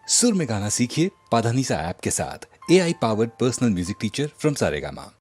सुर में गाना सीखिए पाधानीसा ऐप के साथ। AI powered personal music teacher from Saregama.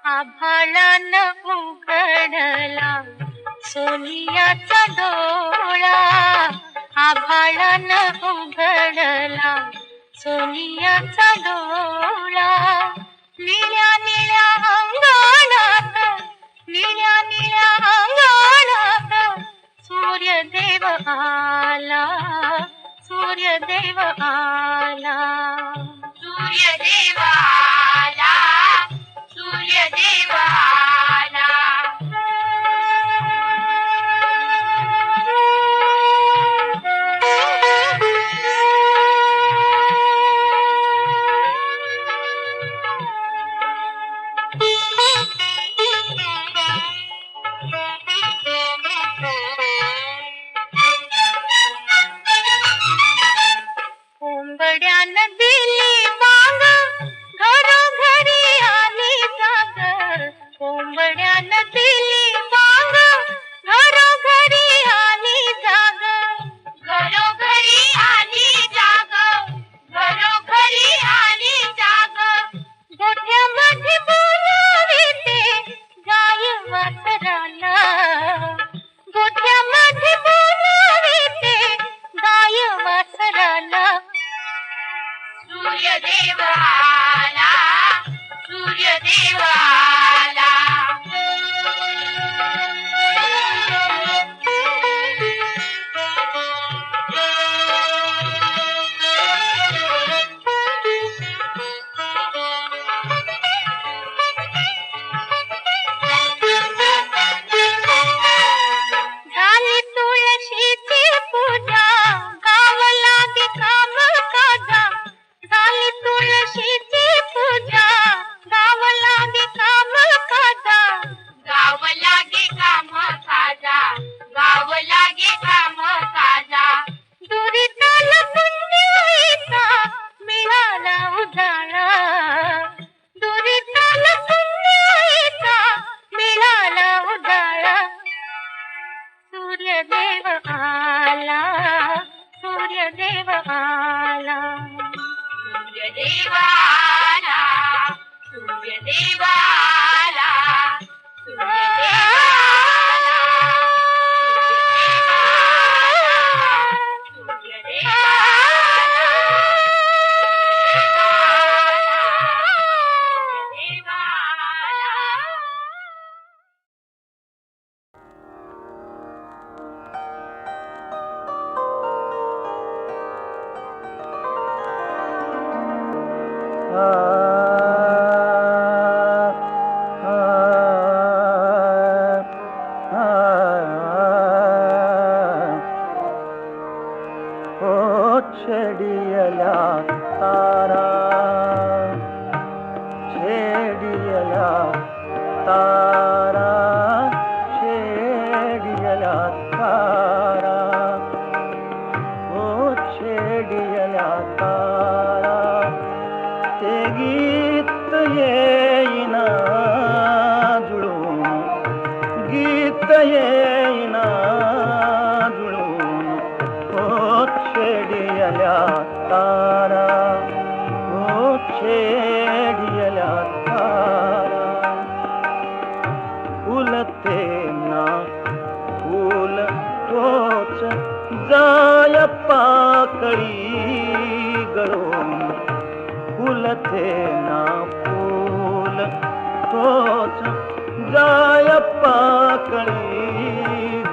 आभाळान उघडला सोनियाचा डोळा, आभाळान उघडला सोनियाचा डोळा, निळ्या निळ्या अंगणात, निळ्या निळ्या अंगणात सूर्यदेव आला, सूर्यदेव आला, सूर्यदेव आला, सूर्यदेव आला. कोंबड्यानं दिली बांग, घरोघरी आली जाग, कोंबड्यानं दिली बांग, घरोघरी आली जाग, घरोघरी आली जाग, घरोघरी आली जाग, गोठ्यामध्ये बोलाविते गाय वासराला, गोठ्यामध्ये बोलाविते गाय वासराला, सूर्यदेव आला, सूर्यदेव आला. झाली तुळशीची पूजा, गाव लागे काम काजा, झाली तुळशीची पूजा, गाव लागे काम काजा, गाव लागे काम काजा, गाव लागे काम काजा, दुरिताल पुण्याईचा मिळाला उजाळा, दुरिताल पुण्याईचा मिळाला उजाळा, सूर्यदेव आला, सूर्यदेव आला, सूर्यदेव आला, सूर्यदेव आला, सूर्यदेव आला, सूर्यदेव आला, सूर्यदेव आला. छेडियला तारा, छेडियला तारा, छेडियला तारा, ओ छेडियला तारा, ते गीत येईना जुळून, गीत येईना जुळून, ओ छेडियला तारा, ओ छेडियला तारा, फुलते ना फूल तोच जाय पाकळी गळून, फुलते ना फूल तोच जाय पाकळी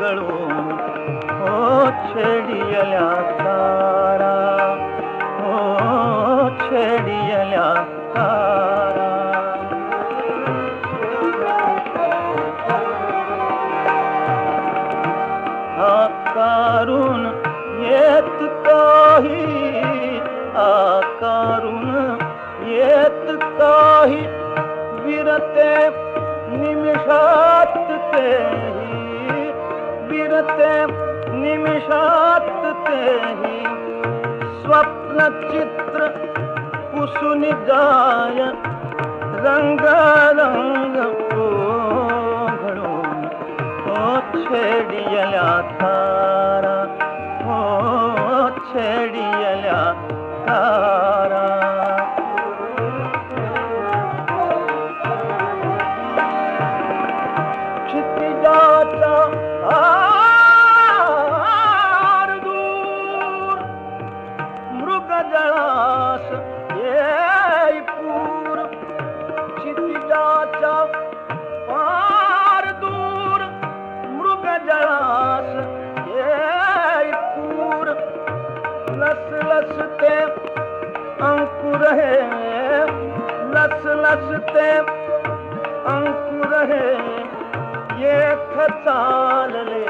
गळून, छेडियल्या तारा छेडियल्या तारा आकारून येत काही विरते निमिषात तेही विरते निमिषात तेही स्वप्न चित्र पुसून जाय रंग रंग घडून छेडियल्या तारा छेडियल्या तारा क्षितिजाचा आर दूर मृगजळास येई पूर क्षितिजाचा पार दूर मृगजळास येई पूर लस लसते अंकुर हे लस लसते अंकुर हे एक चालले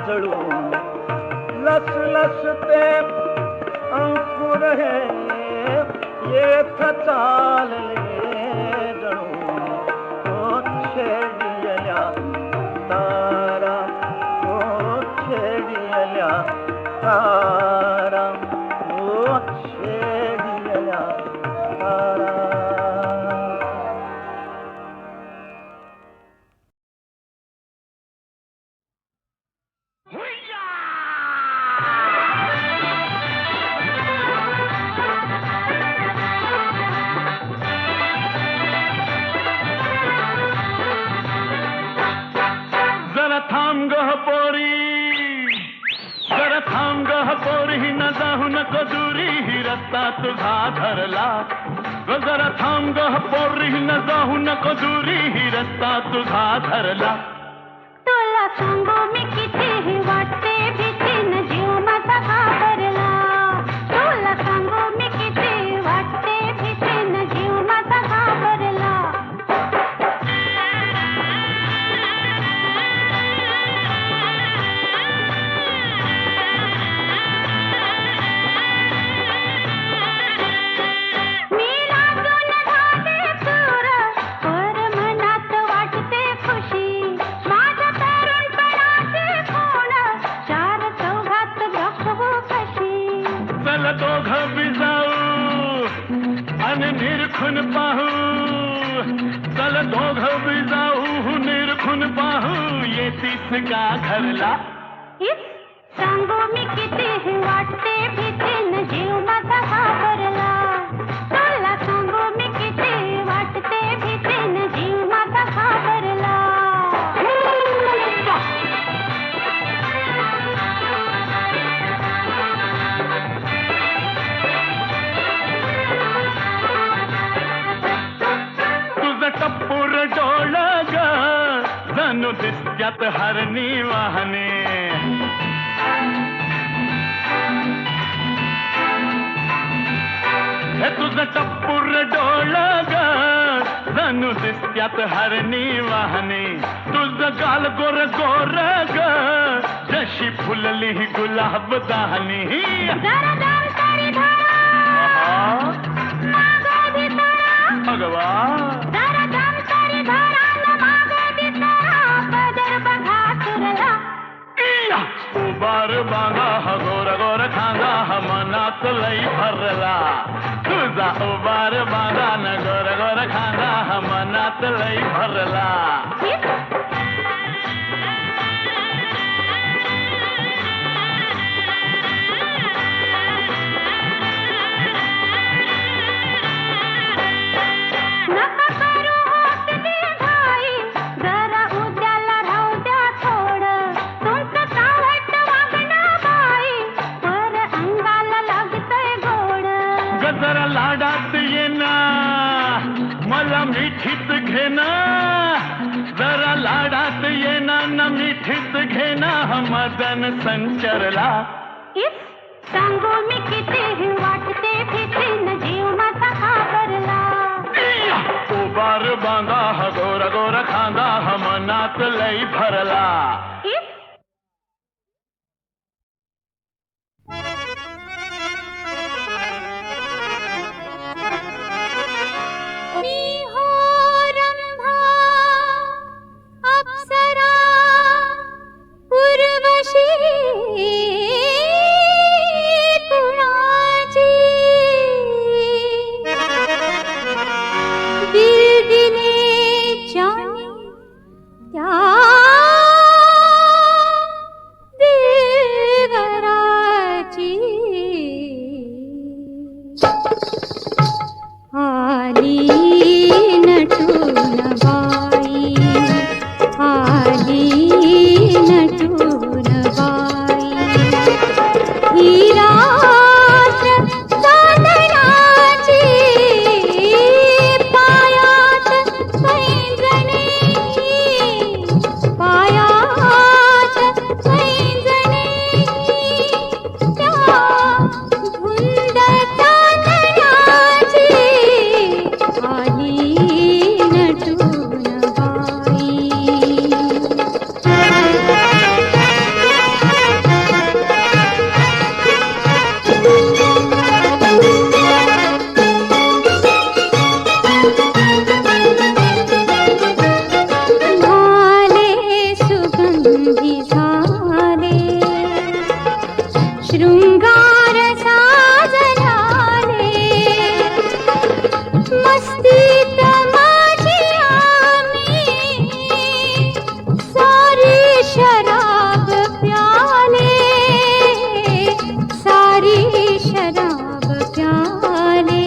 जळून लस लसते अंकुर हे एक चालले जळून छेडियल्या तारा छेडियल्या तारा छेडियल्या तारा जरा थांब गह पोरी जरा थांब गह पोरी न जाऊ नको दुरी ही रस्ता तुझा धरला जरा थांब गह पोरी न जाऊ नको दुरी ही रस्ता तुझा धरला तुला सांगू मी कितीही वाटते भीतीन जीव माझा घाबरला तुला सांगू मी किती वाटते भीतीन जीव माझा घाबरला मी लाजून झाले चूर पर मनात वाटते खुशी माझ्या तरुणपणाचे खूण चार चौघात दाखवू कशी चल दोघं बी जाऊ आणि निरखून पाहू चल दोघं बी जाऊ निरखून पाहू येतीस का घरला सांगू मी कितीही वाटते भीतीन जीव माझा घाबरला तुला सांगू मी किती वाटते भीतीन जीव माझा घाबरला तुझं टप्पूर डोळ ग जणू दिसत्यात हरणी वाहने हे तुझं टप्पूर डोळ ग जणू दिसत्यात हरणी वाहने तुझं गाल गोर गोर ग जशी फुलली गुलाब दाहनी जरा दाम तारी धरा मागं भितरा भगवान जरा दाम तारी धरा न मागं भितरा पदर बघा सुरला उबार बांगा हा गोर गोर खांगा हा मनात लई भरला तुझा उबार बांगा न गोर गोर खांगा हा मनात लई भरला नका करू होत ती घाई जरा उद्याला राहू द्या थोडं तुमचं चावट वागणं बाई पर अंगाला लागतंय गोड गजरा लाडात येना मला मिठीत घेना जरा मिठीत घेना मदन संचरला. इफ सांगू मी किती वाटते भीती न जीव माझा घाबरला. उबार बांधा हा गोरा गोरा खांदा हा मनात लई भरला. इफ मी हो रंभा अप्सरा उर्वशी कुणाची बिरदिने जाने त्या देवराची. आली नटून बाई आली नटून बाई ही रात्र चांदण्याची पायात पैंजणे पायात पैंजणे त्या धुंद चांदण्याची आली नटून बाई. झाले सुगंधी झाले शृंगार साजनाले मस्तीत माझी आम्ही सारी शराब प्याले सारी शराब प्याले.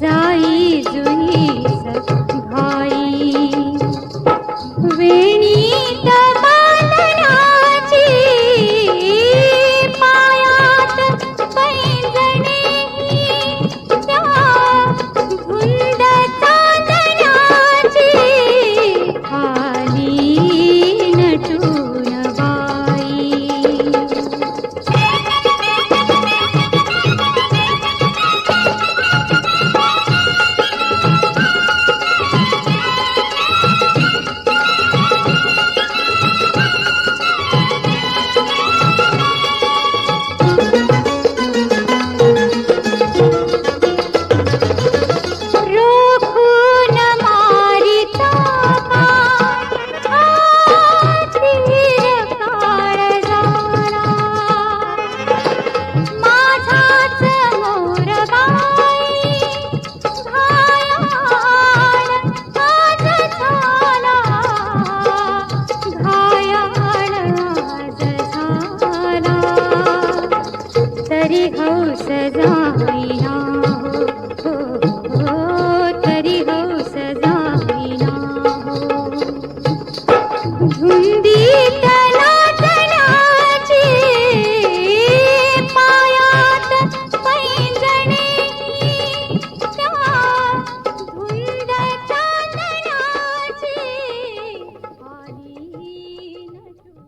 जाई जुई घाई वेणीत बांधण्याची पायात पैंजणे त्या धुंद चांदण्याची आली नटून बाई. रोखून मारिता तीर काळजाला माझाच मोरबाई घायाळ आज झाला घायाळ आज झाला. तरी हौस जाईना हो तरी हौस जाईना हो. धुंदीत नाचण्याची पायात पैंजणे त्या धुंद चांदण्याची आली नटून.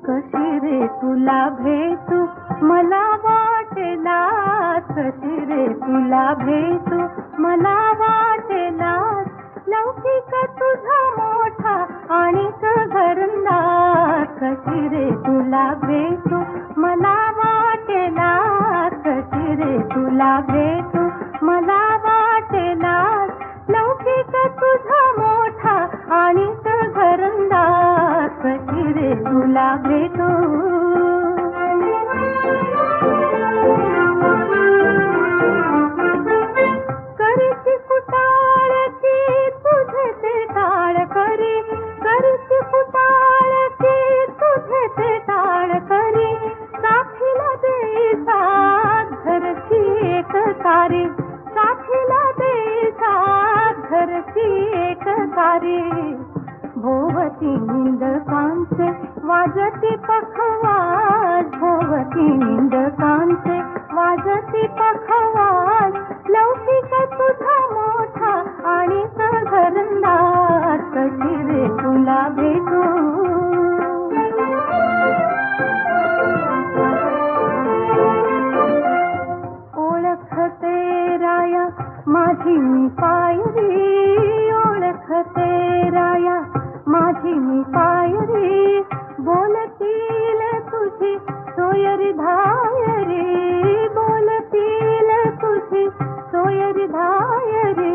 कशी रे तुला भेटू मला वाटेला कशी रे तुला भेटू मला वाटेला. लौकिक तुझा मोठा आणि घरंदाज कशी रे तुला भेटू मला वाटेला कशी रे तुला भेटू मला वाटेला. लौकिक तुझा मोठा आणि घरंदाज कशी रे तुला भेटू. करीची कुटाळची तुझे ते टाळ करी करीची कुटाळची तुझे ते टाळ करी. साथीला देई साथ घरची एक तारी साथीला देई साथ घरची एक तारी. भोवती निंदकांचे वाजती पखवाज भोवती निंदकांचे वाजती पखवाज लौकिक तुझा मोठा आणि घरंदाज कशी रे तुला भेटू ओळखते राया माझी मी पायरी ओळखते राया माझी मी पायरी बोलतील तुझी सोयरी धायरी बोलतील तुझी सोयरी धायरी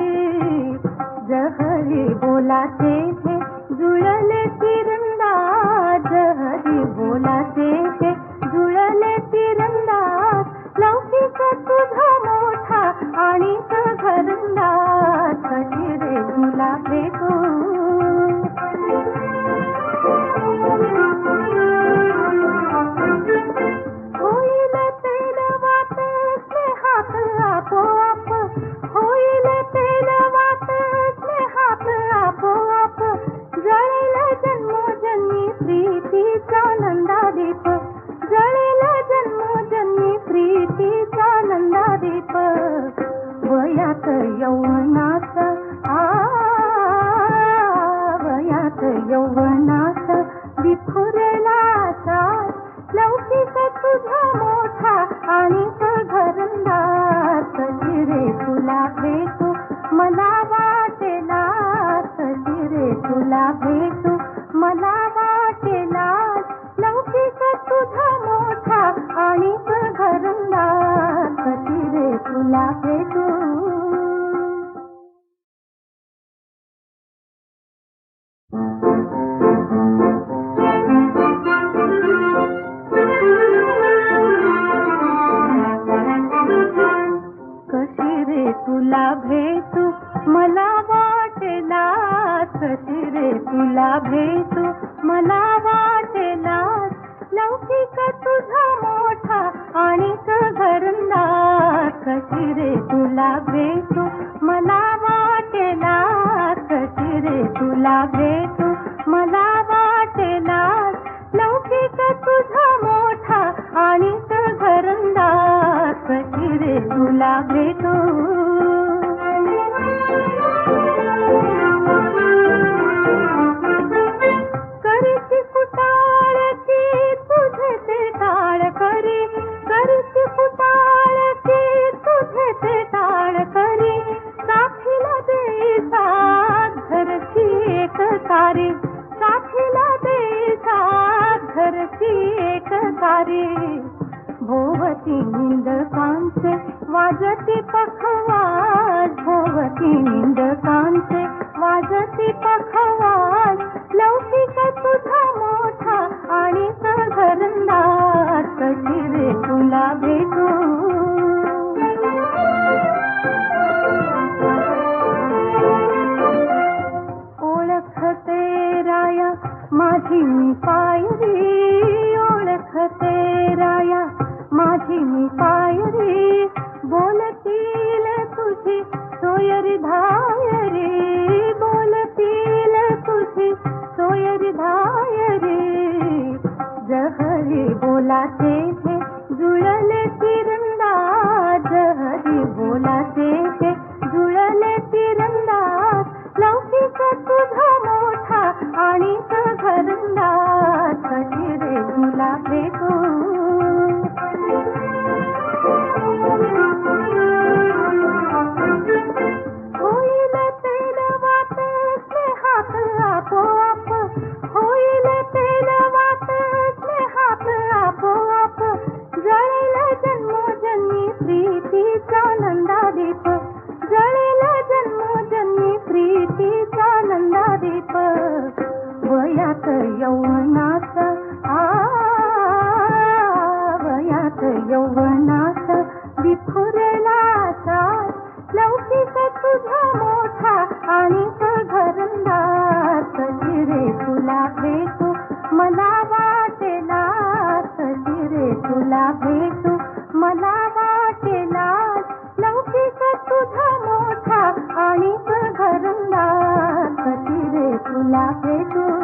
जहरी बोलाचे थे जुळले तिरंदाज जहरी बोलाचे थे जुळले तिरंदाज लौकिक तुझा मोठा आणि घरंदाज कशी रे तुला भेटू होईल तेलवात स्नेहात आपोआप होईल तेलवात स्नेहात आपोआप जळेल जन्मोजन्मी प्रीतीचा नंदादीप जळेल जन्मोजन्मी प्रीतीचा नंदादीप वयात यौवनात वयात यौवनात विखुरला साज लौकिक तुझा मोठा आणि घरंदाज कशी रे तुला भेटू मला वाटेला कशी रे तुला भेटू मला वाटेला लौकिक तुझा मोठा आणि घरंदाज कशी रे तुला भेटू कशी रे तुला भेटू मला वाटेला कशी रे तुला भेटू मला वाटेला लौकिक तुझा मोठा आणि घरंदाज कशी रे तुला भेटू मला वाटेला कशी रे तुला भेटू मला वाटेला लौकिक तुझा मोठा आणि घरंदाज कशी रे तुला भेटू करीची कुटाळची तुझे ते टाळ करी करीची कुटाळची तुझे ते टाळ करी साथीला दे साथ घरची एक सारी साथीला दे साथ घरची एक सारी भोवती निंदकांचे वाजती पखवाज भोवती निंदकांचे वाजती पखवाज लौकिक तुझा मोठा आणि घरंदाज कशी रे तुला भेटू ओळखते राया माझी मी पायरी ओळखते राया माझी मी पायरी बोलतील तुझी सोयरी धायरी बोलतील तुझी सोयरी धायरी जहरी बोलाचे थे जुळले तिरंदाज जहरी बोलाचे थे जुळले तिरंदाज लौकिक तुझा मोठा आणि घरंदाज कशी रे तुला भेटू होईल तेलवात स्नेहात आपोआप होईल तेलवात स्नेहात आपोआप जळेल जन्मोजन्मी प्रीतीचा नंदादीप जळेल जन्मोजन्मी प्रीतीचा नंदादीप वयात यौवनात वयात यौवनात विखुरला साज लौकिक तुझा मोठा आणि घरंदाज कशी रे तुला भेटू मला वाटेला कशी रे तुला भेटू मला वाटेला लौकिक तुझा मोठा आणि घरंदाज कशी रे तुला भेटू